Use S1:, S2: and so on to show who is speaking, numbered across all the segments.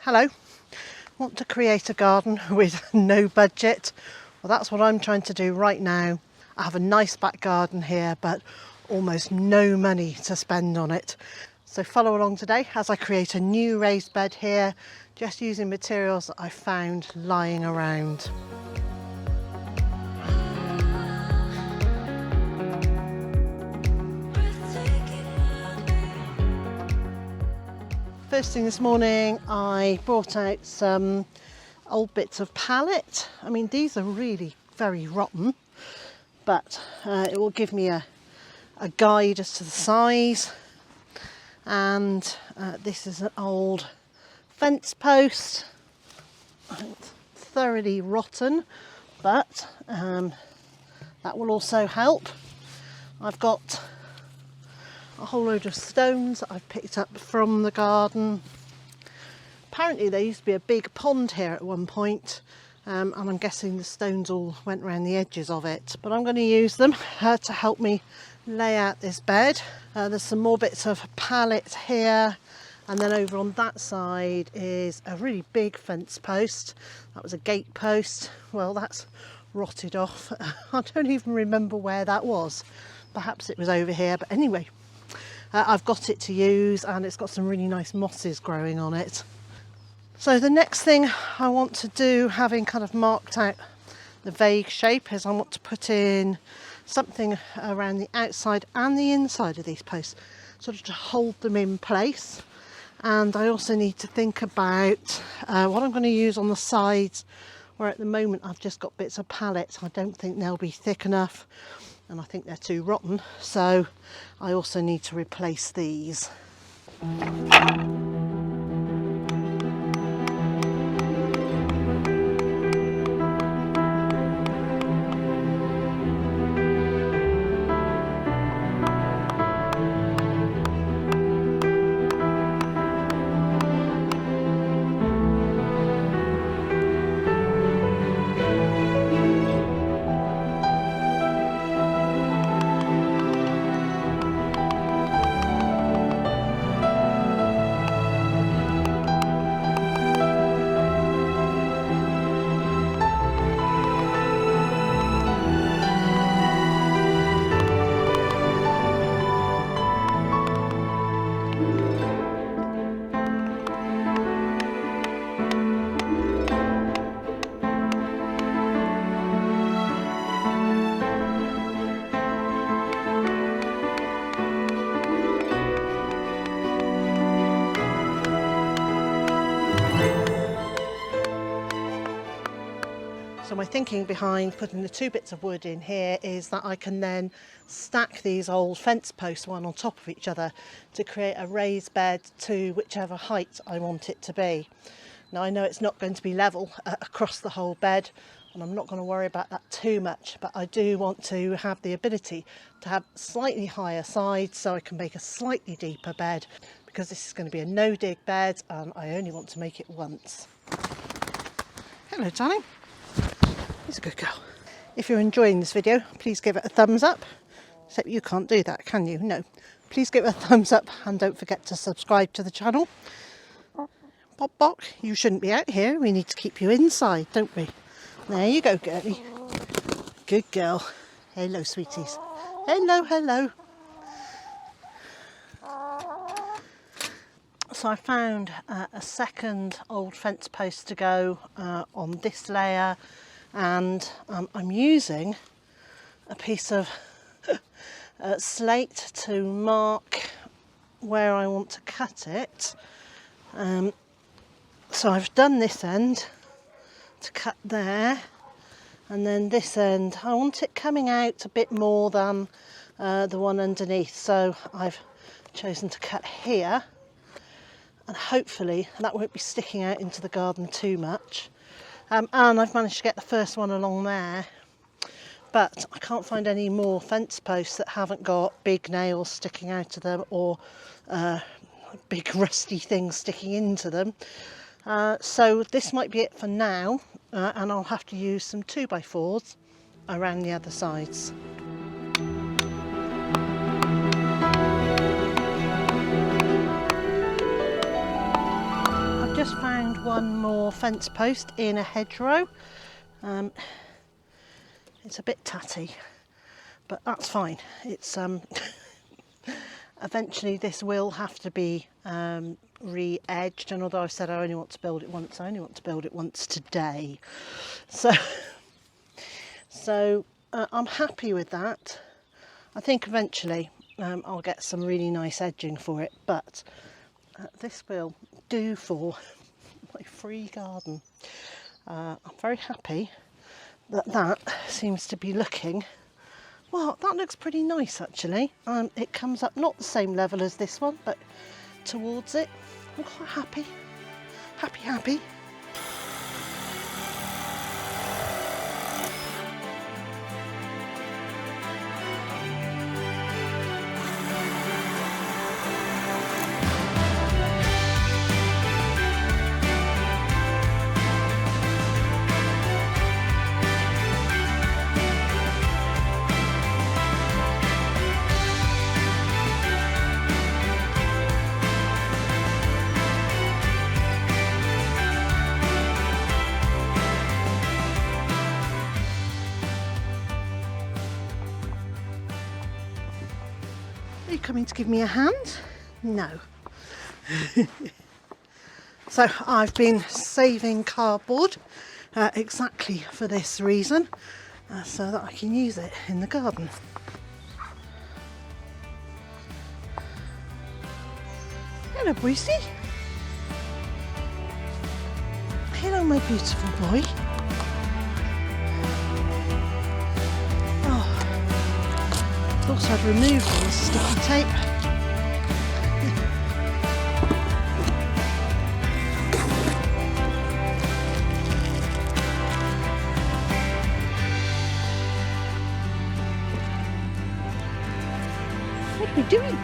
S1: Hello, want to create a garden with no budget? Well, that's what I'm trying to do right now. I have a nice back garden here, but almost no money to spend on it. So follow along today as I create a new raised bed here, just using materials that I found lying around. First thing this morning, I brought out some old bits of pallet. I mean, these are really very rotten, but it will give me a guide as to the size. And this is an old fence post. It's thoroughly rotten, but that will also help. I've got a whole load of stones that I've picked up from the garden. Apparently there used to be a big pond here at one point, and I'm guessing the stones all went around the edges of it, but I'm going to use them to help me lay out this bed. There's some more bits of pallet here, and then over on that side is a really big fence post. That was a gate post. Well, that's rotted off. I don't even remember where that was. Perhaps it was over here, but anyway, I've got it to use, and it's got some really nice mosses growing on it. So the next thing I want to do, having kind of marked out the vague shape, is I want to put in something around the outside and the inside of these posts, sort of to hold them in place. And I also need to think about what I'm going to use on the sides, where at the moment I've just got bits of pallet. I don't think they'll be thick enough, and I think they're too rotten, so I also need to replace these. So my thinking behind putting the two bits of wood in here is that I can then stack these old fence posts one on top of each other to create a raised bed to whichever height I want it to be. Now I know it's not going to be level across the whole bed, and I'm not going to worry about that too much, but I do want to have the ability to have slightly higher sides so I can make a slightly deeper bed, because this is going to be a no dig bed and I only want to make it once. Hello darling. He's a good girl. If you're enjoying this video, please give it a thumbs up. Except you can't do that, can you? No. Please give it a thumbs up, and don't forget to subscribe to the channel. Bob Bock, you shouldn't be out here. We need to keep you inside, don't we? There you go, girlie. Good girl. Hello, sweeties. Hello, hello. So I found a second old fence post to go on this layer. And I'm using a piece of slate to mark where I want to cut it. So I've done this end to cut there, and then this end I want it coming out a bit more than the one underneath, so I've chosen to cut here, and hopefully that won't be sticking out into the garden too much. And I've managed to get the first one along there, but I can't find any more fence posts that haven't got big nails sticking out of them, or big rusty things sticking into them. So this might be it for now, and I'll have to use some 2x4s around the other sides. just found one more fence post in a hedgerow. It's a bit tatty, but that's fine. It's eventually this will have to be re-edged, and although I've said I only want to build it once, I only want to build it once today. So I'm happy with that. I think eventually I'll get some really nice edging for it, but this will do for my free garden. I'm very happy that that seems to be looking, well, that looks pretty nice actually. It comes up not the same level as this one, but towards it. I'm quite happy. Happy. Are you coming to give me a hand? No. So I've been saving cardboard exactly for this reason, so that I can use it in the garden. Hello, Boise. Hello, my beautiful boy. Thought I'd remove all the sticky tape. What are you doing?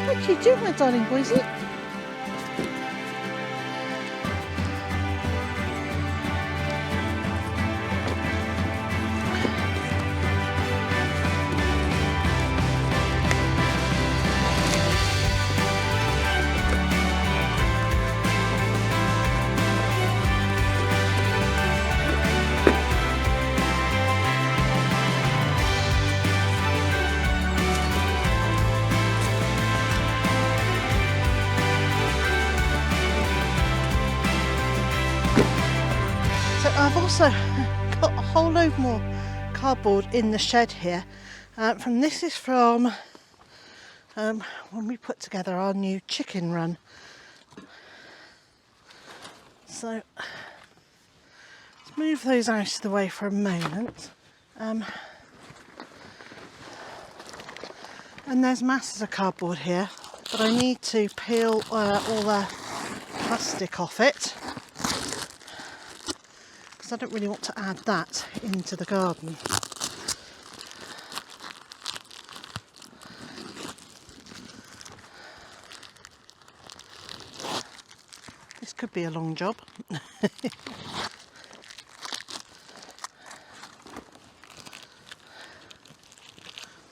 S1: What are you doing, my darling Boise? I've also got a whole load more cardboard in the shed here. This is from when we put together our new chicken run. So let's move those out of the way for a moment. And there's masses of cardboard here, but I need to peel all the plastic off it, because I don't really want to add that into the garden. This could be a long job.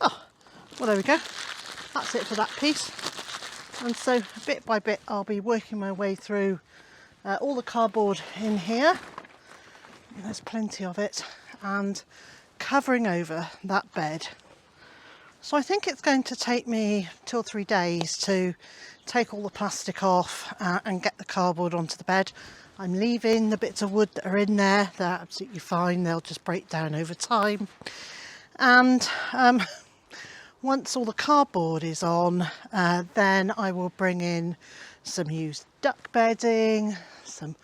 S1: Oh, well, there we go. That's it for that piece. And so bit by bit I'll be working my way through all the cardboard in here. There's plenty of it, and covering over that bed. So I think it's going to take me 2 or 3 days to take all the plastic off and get the cardboard onto the bed. I'm leaving the bits of wood that are in there. They're absolutely fine. They'll just break down over time. And once all the cardboard is on, then I will bring in some used duck bedding, some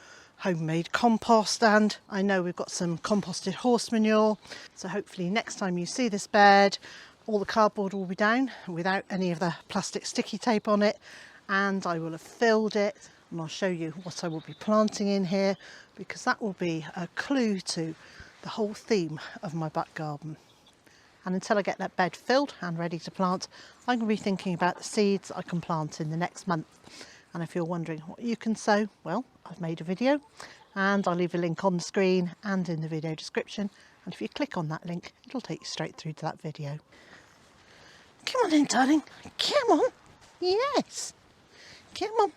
S1: homemade compost, and I know we've got some composted horse manure. So hopefully next time you see this bed, all the cardboard will be down without any of the plastic sticky tape on it, and I will have filled it, and I'll show you what I will be planting in here, because that will be a clue to the whole theme of my back garden. And until I get that bed filled and ready to plant, I'm going to be thinking about the seeds I can plant in the next month. And if you're wondering what you can sow, well, I've made a video, and I'll leave a link on the screen and in the video description. And if you click on that link, it'll take you straight through to that video. Come on in, darling. Come on. Yes. Come on.